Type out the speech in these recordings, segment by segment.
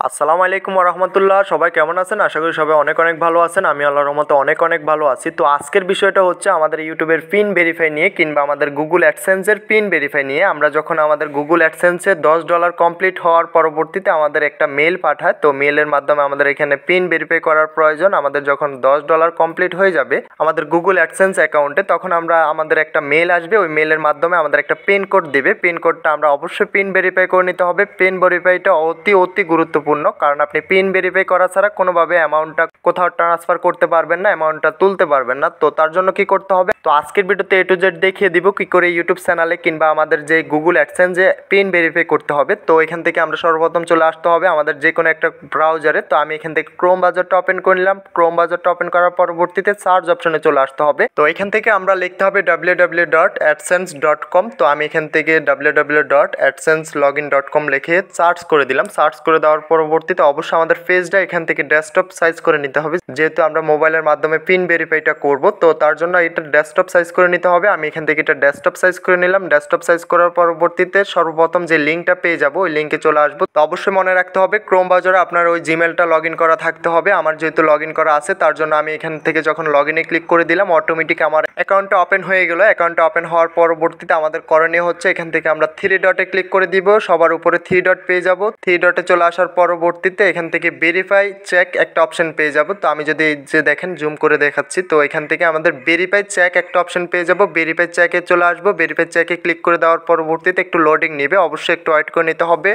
আসসালামু আলাইকুম রহমতুল্লাহ। সবাই কেমন আছেন? আশা করি সবাই অনেক অনেক ভালো আছেন। আমি আল্লাহর রহমতে অনেক অনেক ভালো আছি। তো আজকের বিষয়টা হচ্ছে আমাদের ইউটিউবের পিন ভেরিফাই নিয়ে কিংবা আমাদের গুগল অ্যাডসেন্সের পিন ভেরিফাই নিয়ে। আমরা যখন আমাদের গুগল অ্যাডসেন্সে $10 কমপ্লিট হওয়ার পরবর্তীতে আমাদের একটা মেল পাঠায়, তো মেলের মাধ্যমে আমাদের এখানে পিন ভেরিফাই করার প্রয়োজন। আমাদের যখন $10 কমপ্লিট হয়ে যাবে আমাদের গুগল অ্যাডসেন্স অ্যাকাউন্টে, তখন আমাদের একটা মেল আসবে। ওই মেলের মাধ্যমে আমাদের একটা পিন কোড দিবে। পিন কোডটা আমরা অবশ্যই পিন ভেরিফাই করে নিতে হবে। পিন ভেরিফাইটা অতি অতি গুরুত্বপূর্ণ, কারণ আপনি পিন ভেরিফাই করা ছাড়া কোনোভাবে অ্যামাউন্টটা কোথাও ট্রান্সফার করতে পারবেন না, অ্যামাউন্টটা তুলতে পারবেন না। তো তার জন্য কি করতে হবে, তো আজকের ভিডিওতে A to Z দেখিয়ে দিব কি করে ইউটিউব চ্যানেলে কিংবা আমাদের যে গুগল অ্যাডসেন্সে পিন ভেরিফাই করতে হবে। তো এখান থেকে আমরা সর্বপ্রথম চলে আসতে হবে আমাদের যে কোনো একটা ব্রাউজারে। তো আমি এখান থেকে ক্রোম ব্রাউজারটা ওপেন করে নিলাম। ক্রোম ব্রাউজারটা ওপেন করার পরবর্তীতে সার্চ অপশনে চলে আসতে হবে। তো এখান থেকে আমরা লিখতে হবে www.adsense.com। তো আমি এখান থেকে www.adsenselogin.com লিখে সার্চ করে দিলাম। সার্চ করে দেওয়ার পরবর্তীতে অবশ্যই আমাদের পেজটা এখান থেকে ডেস্কটপ সাইজ করে নিতে হবে, যেহেতু আমরা মোবাইলের মাধ্যমে পিন ভেরিফাইটা করব। তো তার জন্য এটা ডেস্কটপ সাইজ করে নিতে হবে। আমি এখান থেকে এটা ডেস্কটপ সাইজ করে নিলাম। ডেস্কটপ সাইজ করার পরবর্তীতে সর্বপ্রথম যে লিঙ্কটা পেয়ে যাব ওই লিঙ্কে চলে আসবো। তো অবশ্যই মনে রাখতে হবে ক্রোম ব্রাউজারে আপনার ওই জিমেলটা লগ ইন করা থাকতে হবে। আমার যেহেতু লগ ইন করা আছে তার জন্য আমি এখান থেকে যখন লগ ইনে ক্লিক করে দিলাম অটোমেটিক আমার অ্যাকাউন্টটা ওপেন হয়ে গেল। অ্যাকাউন্টটা ওপেন হওয়ার পরবর্তীতে আমাদের করণীয় হচ্ছে এখান থেকে আমরা 3 ডটে ক্লিক করে দিব। সবার উপরে 3 ডট পেয়ে যাব। 3 ডটে চলে আসার পরবর্তীতে এখান থেকে ভেরিফাই চেক একটা অপশন পেয়ে যাব। তো আমি যদি যে দেখেন জুম করে দেখাচ্ছি, তো এখান থেকে আমাদের ভেরিফাই চেক একটা অপশন পেয়ে যাব। ভেরিফাই চেকে চলে আসবো। ভেরিফাই চেকে ক্লিক করে দেওয়ার পরবর্তীতে একটু লোডিং নেবে, অবশ্যই একটু ওয়েট করে নিতে হবে।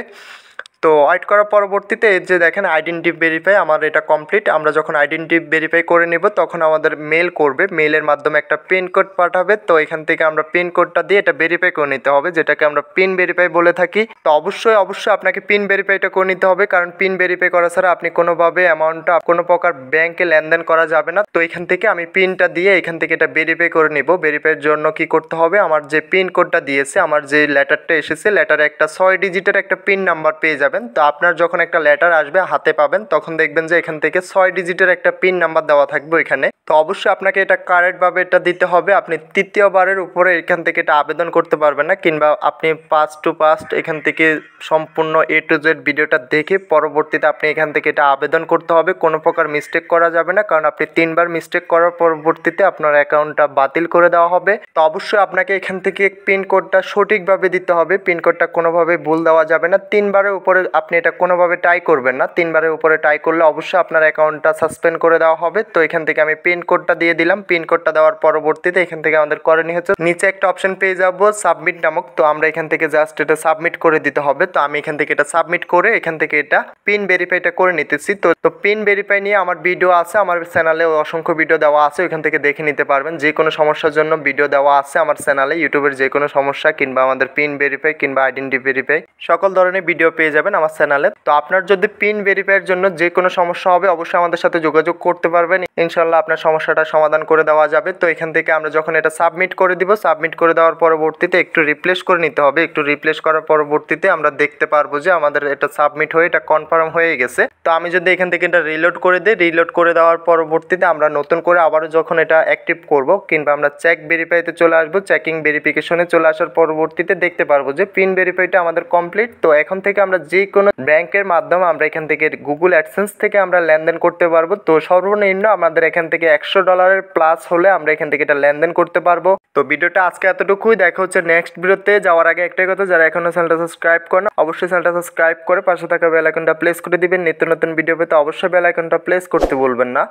তো ওয়েট করার পরবর্তীতে এই যে দেখেন আইডেন্টি ভেরিফাই আমার এটা কমপ্লিট। আমরা যখন আইডেন্টি ভেরিফাই করে নেব তখন আমাদের মেল করবে, মেলের মাধ্যমে একটা পিন কোড পাঠাবে। তো এখান থেকে আমরা পিন কোডটা দিয়ে এটা ভেরিফাই করে নিতে হবে, যেটাকে আমরা পিন ভেরিফাই বলে থাকি। তো অবশ্যই আপনাকে পিন ভেরিফাইটা করে নিতে হবে, কারণ পিন ভেরিফাই করা ছাড়া আপনি কোনোভাবে অ্যামাউন্টটা কোনো প্রকার ব্যাংকে লেনদেন করা যাবে না। তো এখান থেকে আমি পিনটা দিয়ে এখান থেকে এটা ভেরিফাই করে নিব। ভেরিফাইয়ের জন্য কি করতে হবে, আমার যে পিন কোডটা দিয়েছে, আমার যে লেটারটা এসেছে, লেটারে একটা 6 ডিজিটের একটা পিন নাম্বার পেয়ে যাবে। তো আপনার যখন একটা লেটার আসবে হাতে পাবেন তখন দেখবেন যে এখান থেকে 6 ডিজিটের একটা পিন নাম্বার দেওয়া থাকবে এখানে। তো অবশ্যই আপনাকে এটা কারেক্টভাবে এটা দিতে হবে। আপনি তৃতীয়বারের উপরে এখান থেকে এটা আবেদন করতে পারবেন না, কিংবা আপনি পাস্ট টু পাস্ট এখান থেকে সম্পূর্ণ A to Z ভিডিওটা দেখে পরবর্তীতে আপনি এখান থেকে এটা আবেদন করতে হবে। কোনো প্রকার মিস্টেক করা যাবে না, কারণ আপনি 3বার মিস্টেক করার পরবর্তীতে আপনার অ্যাকাউন্টটা বাতিল করে দেওয়া হবে। তো অবশ্যই আপনাকে এখান থেকে পিন কোডটা সঠিকভাবে দিতে হবে। পিন কোডটা কোনোভাবে ভুল দেওয়া যাবে না। 3বারের উপরে আপনি এটা কোনোভাবে ট্রাই করবেন না। 3বারের উপরে ট্রাই করলে অবশ্যই আপনার অ্যাকাউন্টটা সাসপেন্ড করে দেওয়া হবে। তো এখান থেকে আমি পিন কোডটা দিয়ে দিলাম। পিন কোডটা দেওয়ার পরবর্তীতে এখান থেকে আমাদের করণীয় হচ্ছে নিচে একটা অপশন পেয়ে যাব সাবমিট নামক। তো আমরা এখান থেকে জাস্ট এটা সাবমিট করে দিতে হবে। তো আমি এখান থেকে এটা সাবমিট করে এখান থেকে এটা পিন ভেরিফাইটা করে নিতেছি। তো পিন ভেরিফাই নিয়ে আমার ভিডিও আছে, আমার চ্যানেলে অসংখ্য ভিডিও দেওয়া আছে, ওইখান থেকে দেখে নিতে পারবেন। যে কোনো সমস্যার জন্য ভিডিও দেওয়া আছে আমার চ্যানেলে। ইউটিউবের যে কোনো সমস্যা কিংবা আমাদের পিন ভেরিফাই কিংবা আইডেন্টি ভেরিফাই সকল ধরনের ভিডিও পেয়ে যাবেন আমার চ্যানেলে। তো আপনার যদি পিন ভেরিফাইয়ের জন্য যে কোনো সমস্যা হবে অবশ্যই আমাদের সাথে যোগাযোগ করতে পারবেন। ইনশাল্লাহ আপনার সমস্যাটা সমাধান করে দেওয়া যাবে। তো এখান থেকে আমরা যখন এটা সাবমিট করে দিব, সাবমিট করে দেওয়ার পরবর্তীতে একটু রিপ্লেস করে নিতে হবে। একটু রিপ্লেস করার পরবর্তীতে আমরা দেখতে পারবো যে আমাদের এটা সাবমিট হয়ে এটা কনফার্ম হয়ে গেছে। তো আমি যদি এখান থেকে এটা রিলোড করে দিই, রিলোড করে দেওয়ার পরবর্তীতে আমরা নতুন করে আবারও যখন এটা অ্যাক্টিভ করব কিংবা আমরা চেক ভেরিফাইতে চলে আসবো, চেকিং ভেরিফিকেশনে চলে আসার পরবর্তীতে দেখতে পারবো যে পিন ভেরিফাইটা আমাদের কমপ্লিট। তো এখন থেকে আমরা যে কোনো ব্যাংকের মাধ্যমে আমরা এখান থেকে গুগল অ্যাডসেন্স থেকে আমরা লেনদেন করতে পারবো। তো সর্বনিম্ন আমাদের এখান থেকে $100 প্লাস হলে আমরা এখান থেকে এটা লেনদেন করতে পারবো। তো ভিডিওটা আজকে এতটুকুই। দেখা হচ্ছে নেক্সট ভিডিওতে। যাওয়ার আগে একটাই কথা, যারা এখনো চ্যানেলটা সাবস্ক্রাইব করেন অবশ্যই চ্যানেলটা সাবস্ক্রাইব করে পাশে থাকা বেল আইকনটা প্রেস করে দিবেন। নিত্য নতুন ভিডিও পেতে অবশ্যই বেল আইকনটা প্রেস করতে ভুলবেন না।